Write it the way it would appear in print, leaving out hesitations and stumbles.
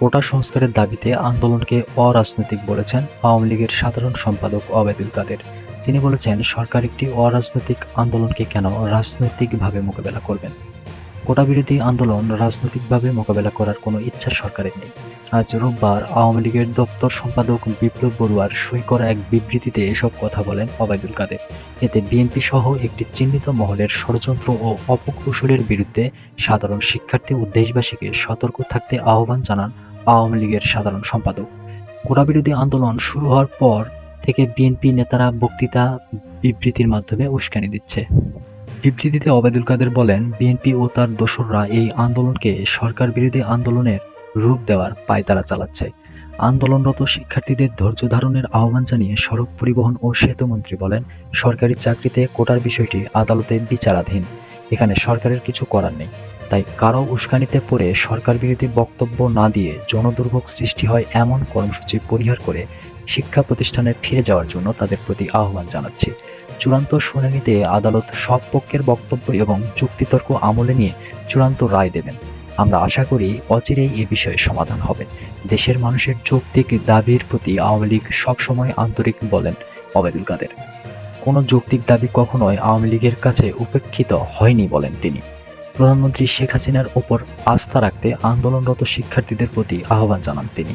কোটা সংস্কারের দাবিতে আন্দোলনকে অরাজনৈতিক বলেছেন আওয়ামী লীগের সাধারণ সম্পাদক ওবায়দুল কাদের। তিনি বলেছেন, সরকার একটি অরাজনৈতিক আন্দোলনকে কেন রাজনৈতিকভাবে মোকাবেলা করবেন? কোটাবিরোধী আন্দোলন রাজনৈতিকভাবে মোকাবেলা করার কোনো ইচ্ছা সরকারের নেই। আজ রোববার আওয়ামী লীগের দপ্তর সম্পাদক বিপ্লব বড়ুয়ার সই করা এক বিবৃতিতে এসব কথা বলেন ওবায়দুল কাদের। এতে বিএনপি সহ একটি চিহ্নিত মহলের ষড়যন্ত্র ও অপকৌশলের বিরুদ্ধে সাধারণ শিক্ষার্থী ও দেশবাসীকে সতর্ক থাকতে আহ্বান জানান আওয়ামী লীগের সাধারণ সম্পাদক। কোটাবিরোধী আন্দোলন শুরু হওয়ার পর থেকে বিএনপি নেতারা বক্তৃতা, বিবৃতির মাধ্যমে উস্কানি দিচ্ছে। বিবৃতিতে ওবায়দুল কাদের বলেন, বিএনপি ও তার দোসররা এই আন্দোলনকে সরকারবিরোধী আন্দোলনের রূপ দেওয়ার পায়তারা চালাচ্ছে। আন্দোলনরত শিক্ষার্থীদের ধৈর্য ধারণের আহ্বান জানিয়ে সড়ক পরিবহন ও সেতুমন্ত্রী বলেন, সরকারি চাকরিতে কোটার বিষয়টি আদালতে বিচারাধীন। এখানে সরকারের কিছু করার নেই। তাই কারও উস্কানিতে পড়ে সরকারবিরোধী বক্তব্য না দিয়ে জনদুর্ভোগ সৃষ্টি হয় এমন কর্মসূচি পরিহার করে শিক্ষা প্রতিষ্ঠানে ফিরে যাওয়ার জন্য তাদের প্রতি আহ্বান জানাচ্ছি। চূড়ান্ত শুনানিতে আদালত সব পক্ষের বক্তব্য এবং যুক্তিতর্ক আমলে নিয়ে চূড়ান্ত রায় দেবেন। আমরা আশা করি অচিরেই এ বিষয়ে সমাধান হবে। দেশের মানুষের যৌক্তিক দাবির প্রতি আওয়ামী লীগ সবসময় আন্তরিক, বলেন ওবায়দুল কাদের। কোনো যৌক্তিক দাবি কখনোই আওয়ামী লীগের কাছে উপেক্ষিত হয়নি, বলেন তিনি। প্রধানমন্ত্রী শেখ হাসিনার ওপর আস্থা রাখতে আন্দোলনরত শিক্ষার্থীদের প্রতি আহ্বান জানান তিনি।